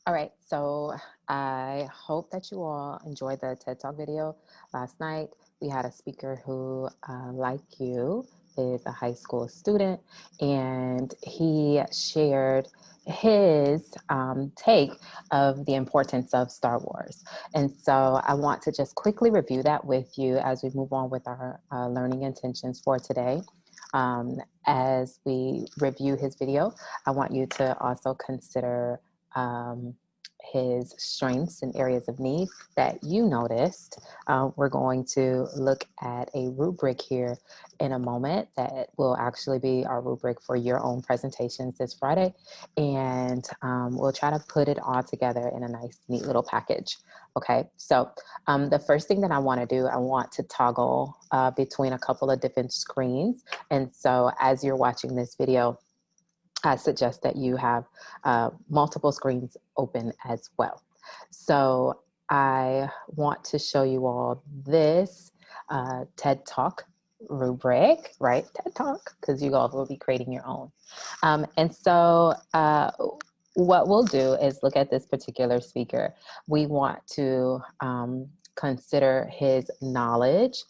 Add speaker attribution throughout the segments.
Speaker 1: All right, so I hope that you all enjoyed the TED Talk video last night. We had a speaker who, like you, is a high school student, and he shared his take of the importance of Star Wars. And so I want to just quickly review that with you as we move on with our learning intentions for today. As we review his video, I want you to also consider um, his strengths and areas of need that you noticed. We're going to look at a rubric here in a moment that will actually be our rubric for your own presentations this Friday. And we'll try to put it all together in a nice, neat little package. Okay, so the first thing that I want to do, I want to toggle between a couple of different screens. And so as you're watching this video, I suggest that you have multiple screens open as well. So I want to show you all this TED Talk rubric, right? TED Talk, because you all will be creating your own. And so what we'll do is look at this particular speaker. We want to consider his knowledge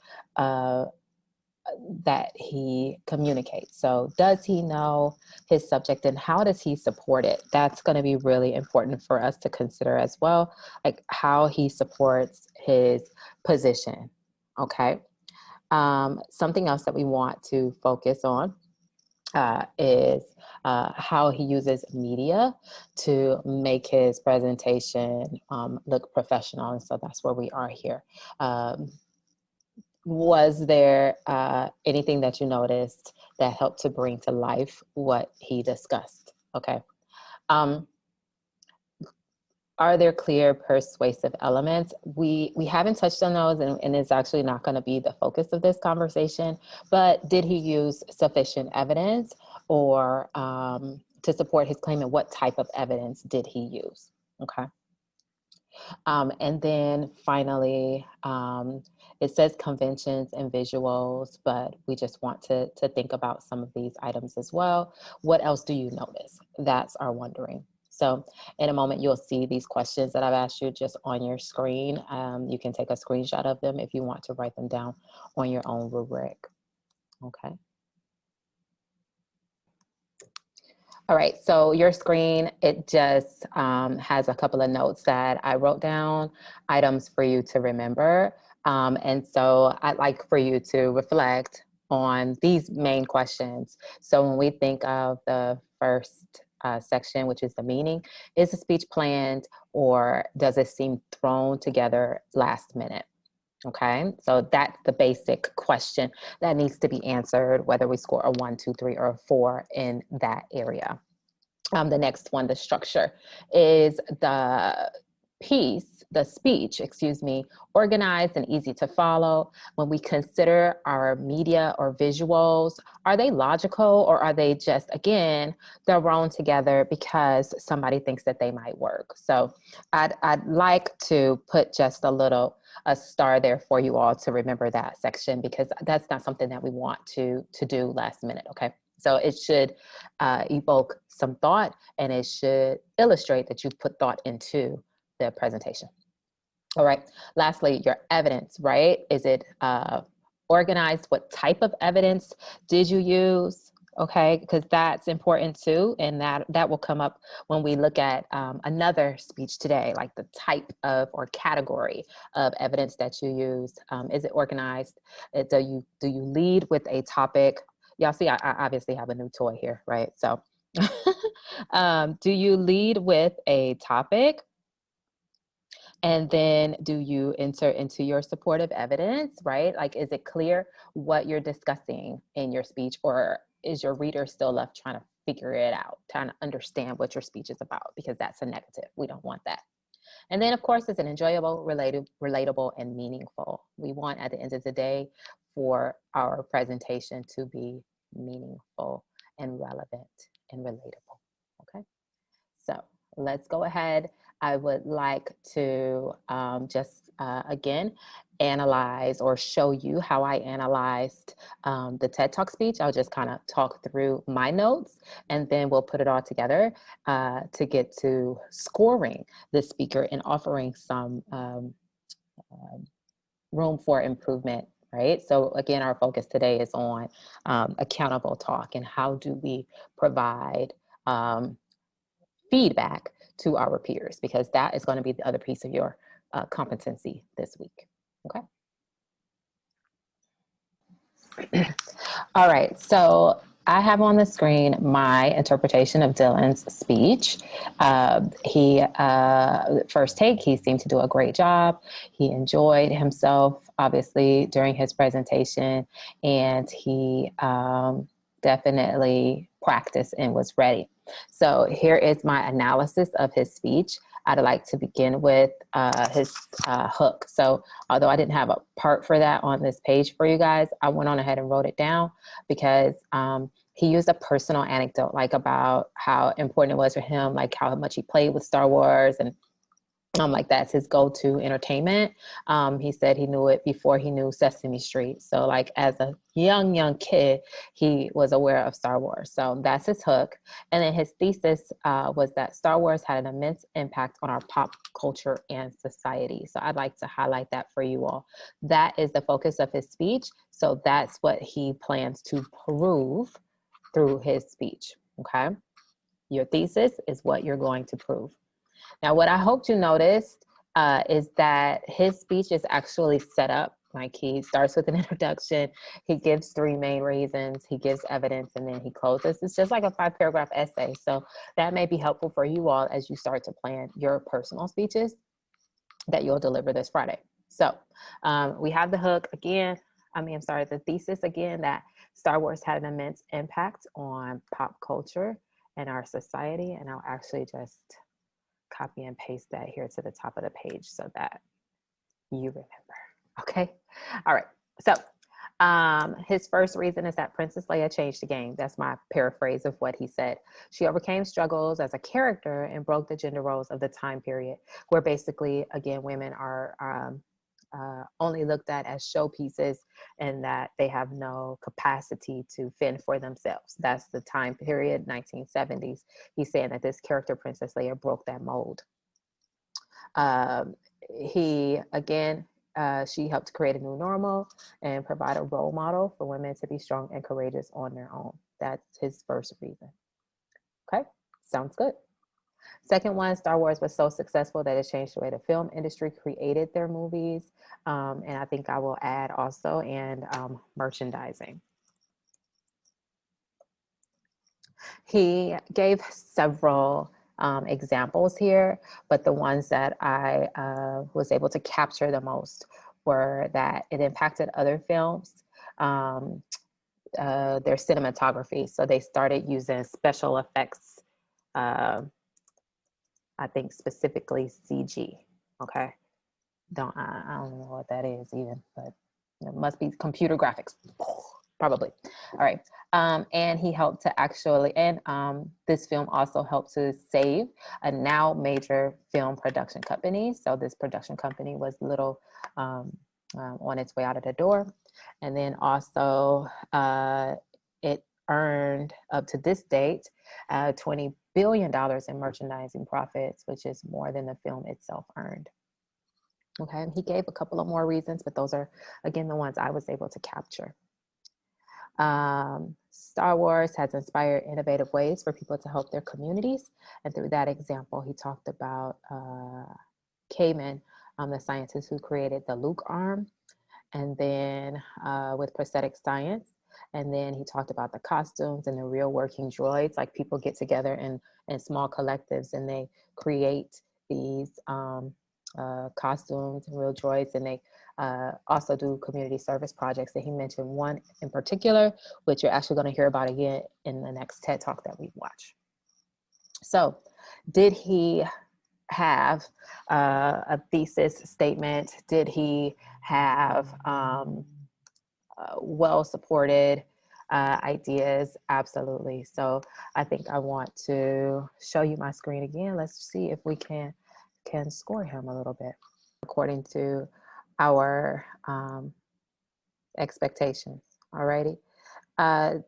Speaker 1: that he communicates. So does he know his subject and how does he support it? That's going to be really important for us to consider as well, like how he supports his position. Okay. Something else that we want to focus on is how he uses media to make his presentation look professional. And so that's where we are here. Was there anything that you noticed that helped to bring to life what he discussed? Okay. Um, are there clear persuasive elements? We haven't touched on those, and it's actually not going to be the focus of this conversation, but did he use sufficient evidence or to support his claim, and what type of evidence did he use? Okay. And then finally, it says conventions and visuals, but we just want to think about some of these items as well. What else do you notice? That's our wondering. So in a moment, you'll see these questions that I've asked you just on your screen. You can take a screenshot of them if you want to write them down on your own rubric. Okay. All right, so your screen, it just has a couple of notes that I wrote down, items for you to remember. And so I'd like for you to reflect on these main questions. So when we think of the first section, which is the meaning, is the speech planned or does it seem thrown together last minute? Okay, so that's the basic question that needs to be answered, whether we score a 1, 2, 3, or a 4 in that area. The next one, the structure, is the the speech, excuse me, organized and easy to follow. When we consider our media or visuals, are they logical or are they just, again, thrown together because somebody thinks that they might work? So I'd like to put just a star there for you all to remember that section, because that's not something that we want to do last minute, okay? So it should evoke some thought, and it should illustrate that you've put thought into the presentation. All right. Lastly, your evidence, right? Is it organized? What type of evidence did you use? Okay, because that's important too, and that will come up when we look at another speech today, like the type of or category of evidence that you used. Is it organized? Do you lead with a topic? Y'all see, I obviously have a new toy here, right? So, do you lead with a topic? And then do you insert into your supportive evidence, right? Like, is it clear what you're discussing in your speech, or is your reader still left trying to figure it out, trying to understand what your speech is about? Because that's a negative. We don't want that. And then, of course, is it enjoyable, relatable, and meaningful? We want, at the end of the day, for our presentation to be meaningful and relevant and relatable. Okay, so let's go ahead. I would like to just again, analyze or show you how I analyzed the TED Talk speech. I'll just kind of talk through my notes, and then we'll put it all together to get to scoring the speaker and offering some room for improvement, right? So again, our focus today is on accountable talk and how do we provide feedback to our peers, because that is going to be the other piece of your competency this week. Okay. All right. So I have on the screen my interpretation of Dylan's speech. First take, he seemed to do a great job. He enjoyed himself, obviously, during his presentation, and he definitely practiced and was ready. So here is my analysis of his speech. I'd like to begin with his hook. So although I didn't have a part for that on this page for you guys, I went on ahead and wrote it down because he used a personal anecdote, like about how important it was for him, like how much he played with Star Wars, and like that's his go-to entertainment. He said he knew it before he knew Sesame Street. So like as a young kid, he was aware of Star Wars. So that's his hook. And then his thesis was that Star Wars had an immense impact on our pop culture and society. So I'd like to highlight that for you all. That is the focus of his speech. So that's what he plans to prove through his speech, okay? Your thesis is what you're going to prove. Now, what I hope you noticed is that his speech is actually set up. Like he starts with an introduction, he gives 3 main reasons, he gives evidence, and then he closes. It's just like a 5-paragraph essay. So that may be helpful for you all as you start to plan your personal speeches that you'll deliver this Friday. So we have the hook again. The thesis again, that Star Wars had an immense impact on pop culture and our society. And I'll actually just copy and paste that here to the top of the page so that you remember. Okay. All right. So his first reason is that Princess Leia changed the game. That's my paraphrase of what he said. She overcame struggles as a character and broke the gender roles of the time period, where basically, again, women are only looked at as showpieces and that they have no capacity to fend for themselves. That's the time period, 1970s. He's saying that this character, Princess Leia, broke that mold. She helped create a new normal and provide a role model for women to be strong and courageous on their own. That's his first reason. Okay, sounds good. Second one, Star Wars was so successful that it changed the way the film industry created their movies. And I think I will add also, and merchandising. He gave several examples here, but the ones that I was able to capture the most were that it impacted other films, their cinematography. So they started using special effects, I think specifically CG, okay? I don't know what that is even, but it must be computer graphics, probably. All right. And he helped to actually, and this film also helped to save a now major film production company. So this production company was little on its way out of the door. And then also it earned up to this date $20 billion in merchandising profits, which is more than the film itself earned. Okay, he gave a couple of more reasons, but those are, again, the ones I was able to capture. Star Wars has inspired innovative ways for people to help their communities. And through that example, he talked about Kamen, the scientist who created the Luke arm, and then with prosthetic science. And then he talked about the costumes and the real working droids, like people get together in small collectives and they create these costumes and real droids, and they also do community service projects that he mentioned, one in particular, which you're actually going to hear about again in the next TED Talk that we watch. So did he have a thesis statement? Did he have well-supported ideas? Absolutely. So I think I want to show you my screen again. Let's see if we can score him a little bit. according to our expectations. Alrighty.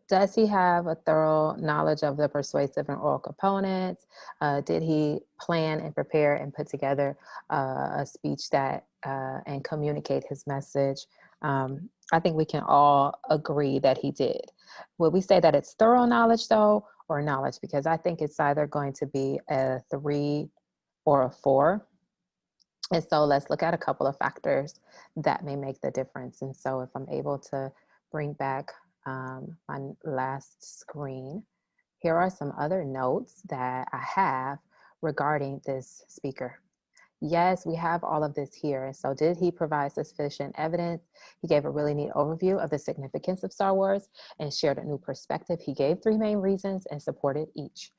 Speaker 1: Does he have a thorough knowledge of the persuasive and oral components? Did he plan and prepare and put together a speech that and communicate his message? I think we can all agree that he did. Would we say that it's thorough knowledge though, or knowledge? Because I think it's either going to be a 3 or a 4. And so let's look at a couple of factors that may make the difference. And so if I'm able to bring back my last screen, here are some other notes that I have regarding this speaker. Yes, we have all of this here. And so did he provide sufficient evidence? He gave a really neat overview of the significance of Star Wars and shared a new perspective. He gave 3 main reasons and supported each.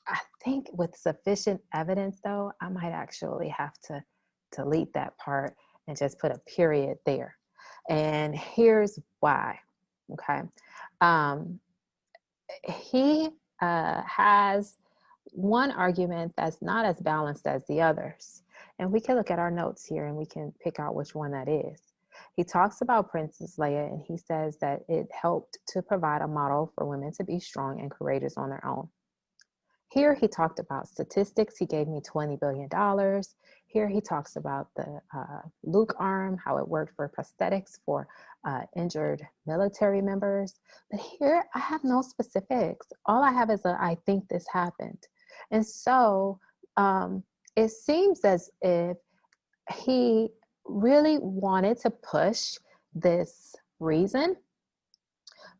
Speaker 1: I think with sufficient evidence though, I might actually have to delete that part and just put a period there. And here's why, okay? He has one argument that's not as balanced as the others. And we can look at our notes here and we can pick out which one that is. He talks about Princess Leia and he says that it helped to provide a model for women to be strong and courageous on their own. Here he talked about statistics. He gave me $20 billion. Here he talks about the Luke arm, how it worked for prosthetics for injured military members. But here I have no specifics. All I have is I think this happened. And so it seems as if he really wanted to push this reason,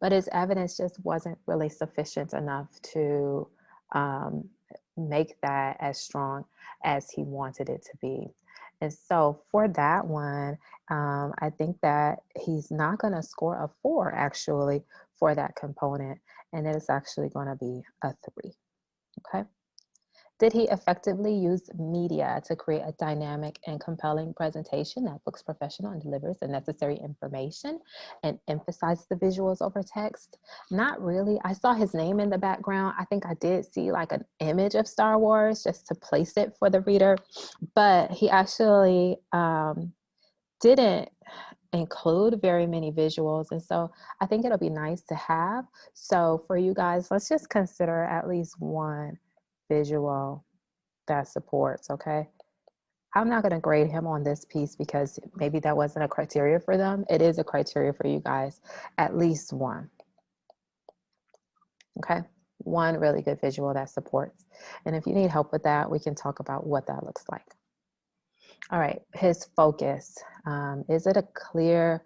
Speaker 1: but his evidence just wasn't really sufficient enough to make that as strong as he wanted it to be. And so for that one, I think that he's not going to score a 4 actually for that component, and it is actually going to be a 3. Okay. Did he effectively use media to create a dynamic and compelling presentation that looks professional and delivers the necessary information and emphasizes the visuals over text? Not really. I saw his name in the background. I think I did see like an image of Star Wars just to place it for the reader, but he actually didn't include very many visuals. And so I think it'll be nice to have. So for you guys, let's just consider at least one visual that supports, okay? I'm not going to grade him on this piece because maybe that wasn't a criteria for them. It is a criteria for you guys, at least one, okay? One really good visual that supports. And if you need help with that, we can talk about what that looks like. All right, his focus. Is it a clear,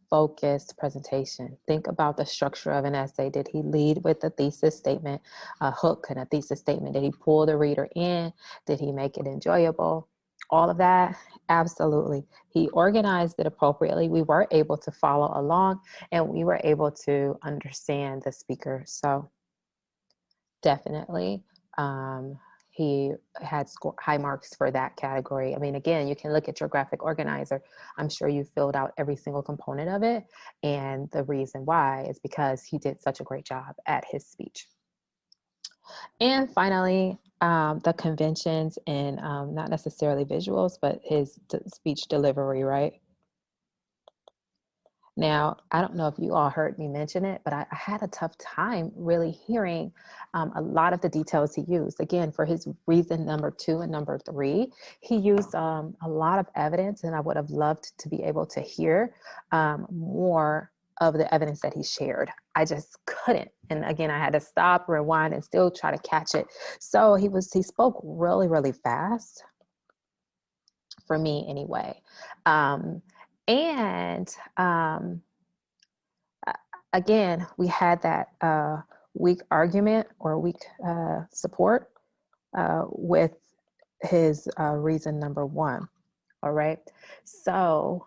Speaker 1: focused presentation? Think about the structure of an essay. Did he lead with a thesis statement, a hook and a thesis statement? Did he pull the reader in? Did he make it enjoyable? All of that, absolutely. He organized it appropriately. We were able to follow along and we were able to understand the speaker. So definitely, he had high marks for that category. I mean, again, you can look at your graphic organizer. I'm sure you filled out every single component of it. And the reason why is because he did such a great job at his speech. And finally, the conventions and not necessarily visuals, but his speech delivery, right? Now, I don't know if you all heard me mention it, but I had a tough time really hearing a lot of the details he used. Again, for his reason number 2 and number 3, he used a lot of evidence, and I would have loved to be able to hear more of the evidence that he shared. I just couldn't. And again, I had to stop, rewind, and still try to catch it. So he spoke really, really fast, for me anyway. Again, we had that weak argument or weak support with his reason number 1. All right. So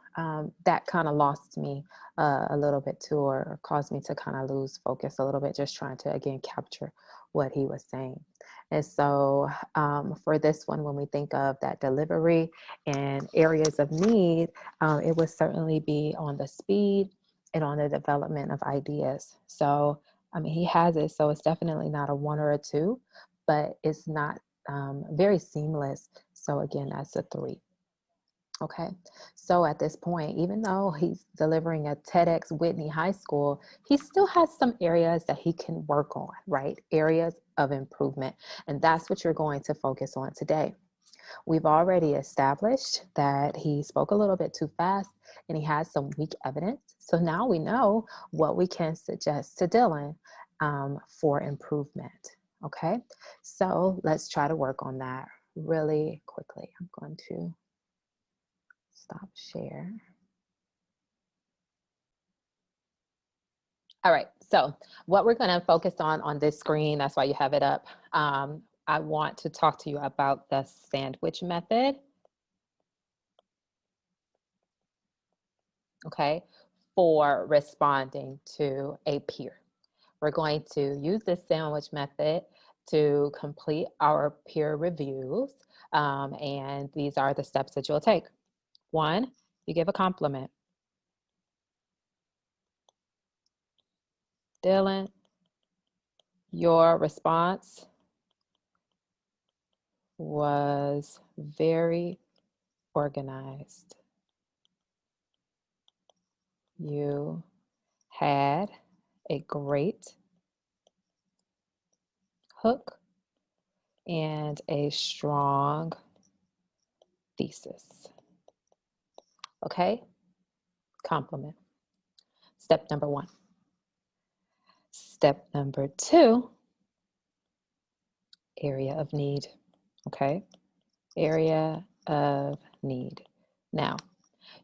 Speaker 1: that kind of lost me a little bit too, or caused me to kind of lose focus a little bit, just trying to, again, capture what he was saying. And so for this one, when we think of that delivery and areas of need, it would certainly be on the speed and on the development of ideas. So, I mean, he has it, so it's definitely not a 1 or a 2, but it's not very seamless. So again, that's a 3. Okay, so at this point, even though he's delivering at TEDx Whitney High School, he still has some areas that he can work on, right? Areas of improvement. And that's what you're going to focus on today. We've already established that he spoke a little bit too fast and he has some weak evidence. So now we know what we can suggest to Dylan for improvement. Okay, so let's try to work on that really quickly. I'm going to stop share. All right, so what we're going to focus on this screen, that's why you have it up. I want to talk to you about the sandwich method. Okay, for responding to a peer. We're going to use this sandwich method to complete our peer reviews. And these are the steps that you'll take. 1, you give a compliment. Dylan, your response was very organized. You had a great hook and a strong thesis. Okay? Compliment. Step number 1. Step number 2, area of need. Okay? Area of need. Now,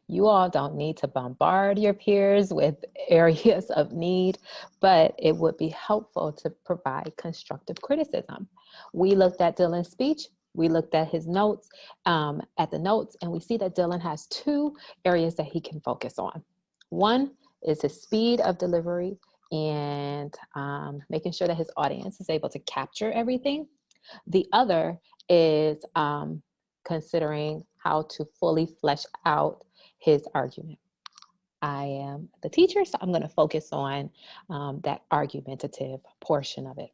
Speaker 1: you all don't need to bombard your peers with areas of need, but it would be helpful to provide constructive criticism. We looked at Dylan's speech, we looked at his notes, and we see that Dylan has 2 areas that he can focus on. 1 is his speed of delivery and making sure that his audience is able to capture everything. The other is considering how to fully flesh out his argument. I am the teacher, so I'm going to focus on that argumentative portion of it.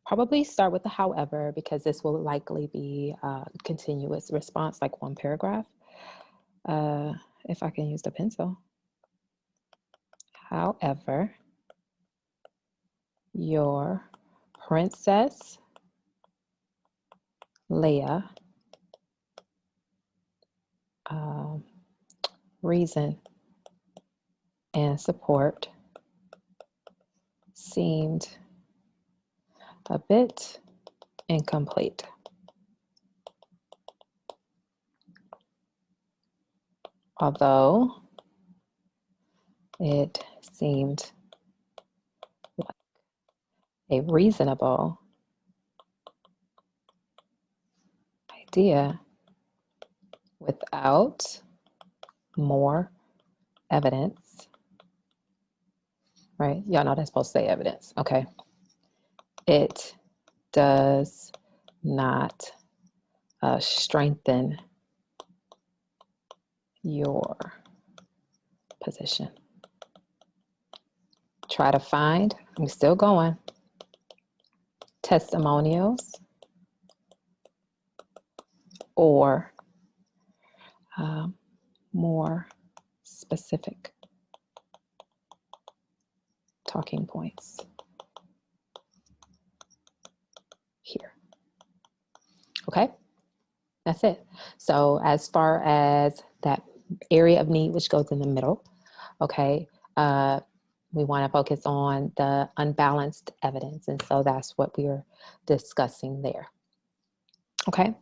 Speaker 1: Probably start with the however, because this will likely be a continuous response, like 1 paragraph. If I can use the pencil. However, your princess Leia reason and support seemed a bit incomplete. Although it seemed like a reasonable idea without more evidence, right? Y'all know that's supposed to say evidence, okay? It does not strengthen your position. Try to find, I'm still going, testimonials or more specific talking points here. Okay, that's it. So as far as that area of need, which goes in the middle, okay, we want to focus on the unbalanced evidence. And so that's what we're discussing there. Okay,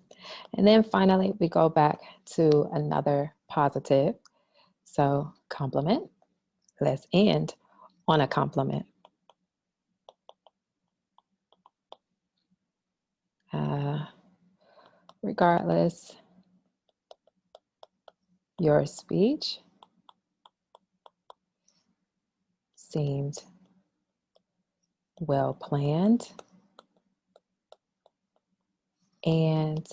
Speaker 1: and then finally, we go back to another positive. So compliment, let's end on a compliment. Regardless, your speech seemed well planned and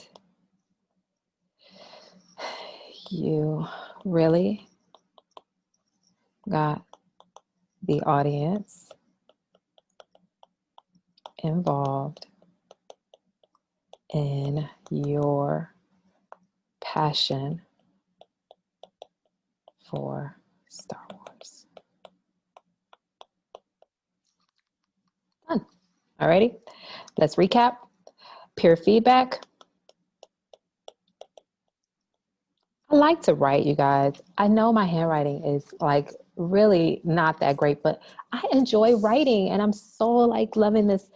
Speaker 1: you really got the audience involved in your passion for Star Wars. Done. Alrighty, let's recap. Peer feedback. I like to write, you guys. I know my handwriting is like really not that great, but I enjoy writing, and I'm so like loving this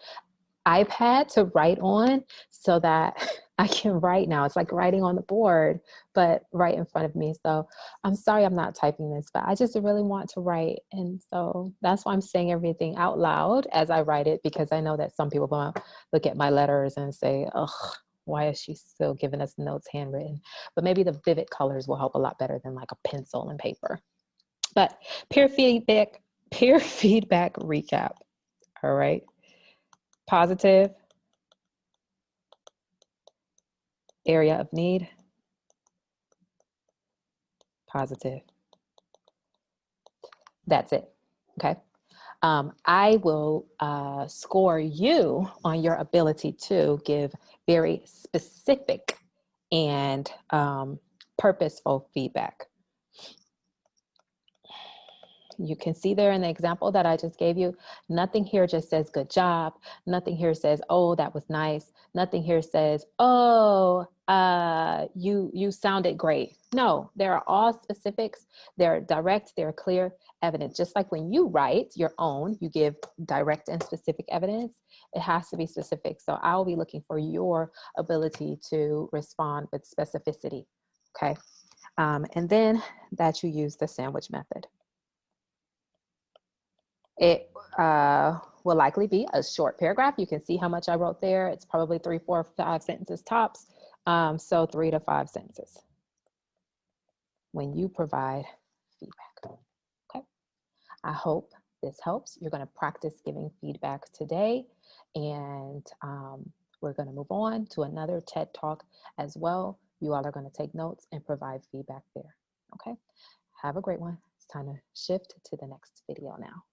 Speaker 1: iPad to write on so that I can write now. It's like writing on the board, but right in front of me. So I'm sorry I'm not typing this, but I just really want to write. And so that's why I'm saying everything out loud as I write it, because I know that some people will look at my letters and say, ugh, why is she still giving us notes handwritten? But maybe the vivid colors will help a lot better than like a pencil and paper. But peer feedback recap. All right. Positive, area of need, positive. That's it. Okay. I will score you on your ability to give very specific and purposeful feedback. You can see there in the example that I just gave you, nothing here just says good job. Nothing here says, oh, that was nice. Nothing here says, oh, you sounded great. No, there are all specifics. They're direct, they're clear evidence. Just like when you write your own, you give direct and specific evidence. It has to be specific. So I'll be looking for your ability to respond with specificity. Okay. And then that you use the sandwich method. It will likely be a short paragraph. You can see how much I wrote there. It's probably 3, 4, 5 sentences tops. So 3 to 5 sentences when you provide feedback. Okay. I hope this helps. You're going to practice giving feedback today, and we're going to move on to another TED Talk as well. You all are going to take notes and provide feedback there. Okay. Have a great one. It's time to shift to the next video now.